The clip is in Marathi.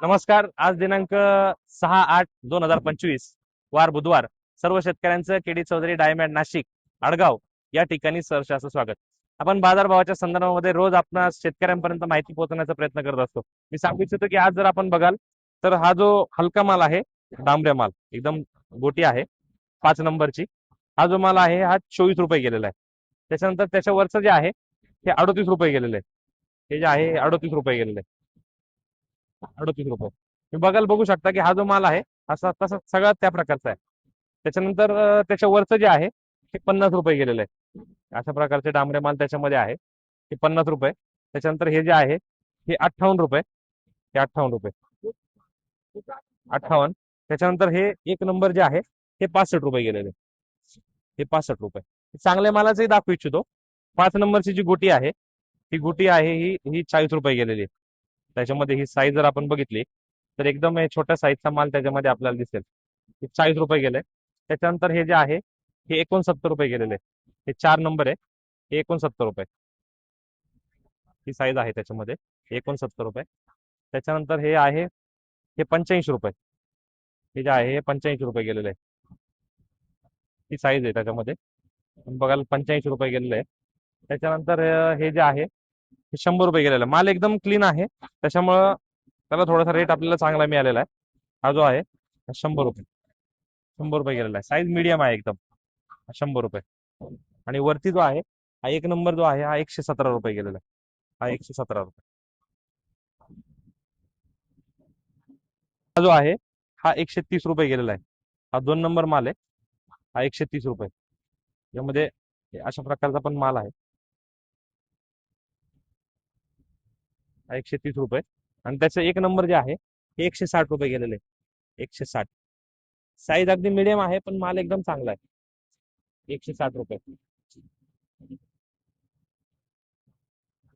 नमस्कार. आज दिनांक 6/8/2025 वार बुधवार. सर्व शेतकऱ्यांचं केडी चौधरी डायमंड नाशिक आडगाव या ठिकाणी सहर्ष असं स्वागत. आपण बाजारभावाच्या संदर्भामध्ये रोज आपण शेतकऱ्यांपर्यंत माहिती पोहोचवण्याचा प्रयत्न करत असतो. मी सांगू इच्छितो की आज जर आपण बघाल तर हा जो हलका माल आहे, डांबऱ्या माल एकदम गोटी आहे 5 नंबरची, हा जो माल आहे हा 24 रुपये गेलेला आहे. त्याच्यानंतर त्याच्यावरचं जे आहे हे 38 रुपये गेलेलं आहे. हे जे आहे हे 38 रुपये गेलेलं आहे. 38 रुपये तुम्ही बघू शकता की हा जो माल आहे असा तसा सगळा त्या प्रकारचा आहे. त्याच्यानंतर त्याच्या वरचं जे आहे ते 50 रुपये गेलेलं आहे. अशा प्रकारचे डांबरे माल त्याच्यामध्ये आहे, हे 50 रुपये. त्याच्यानंतर हे जे आहे हे 58 रुपये, हे 58 रुपये, 58. त्याच्यानंतर हे 1 नंबर जे आहे हे 65 रुपये गेलेले, हे 65 रुपये. चांगल्या मालाचंही दाखवू इच्छितो. 5 नंबरची जी गोटी आहे ही गोटी आहे ही ही 40 रुपये गेलेली आहे. त्याच्यामध्ये ही साईज जर आपण बघितली तर एकदम हे छोट्या साईजचा माल त्याच्यामध्ये आपल्याला दिसेल. हे 40 रुपये गेले. त्याच्यानंतर हे जे आहे हे 69 रुपये गेलेले. हे 4 नंबर आहे, हे 69 रुपये ही साईज आहे त्याच्यामध्ये, 69 रुपये. त्याच्यानंतर हे आहे हे 85 रुपये, हे जे आहे हे 85 रुपये गेलेले आहे. ही साईज आहे त्याच्यामध्ये, बघाल 85 रुपये गेलेले आहे. त्याच्यानंतर हे जे आहे हे 100 रुपये गेलेलं आहे. माल एकदम क्लीन आहे त्याच्यामुळं त्याला थोडासा रेट आपल्याला चांगला मिळालेला आहे. हा जो आहे 100 रुपये, 100 रुपये गेलेला आहे. साईज मीडियम आहे एकदम, 100 रुपये. आणि वरती जो आहे हा 1 नंबर जो आहे हा 117 रुपये गेलेला आहे, हा 117 रुपये. हा जो आहे हा 130 रुपये गेलेला आहे. हा 2 नंबर माल आहे, हा 130 रुपये. यामध्ये अशा प्रकारचा पण माल आहे, हा 130 रुपये. आणि त्याचं 1 नंबर जे आहे हे 160 रुपये गेलेले आहे, 160. साईज अगदी मिडियम आहे पण माल एकदम चांगला आहे, 160 रुपये.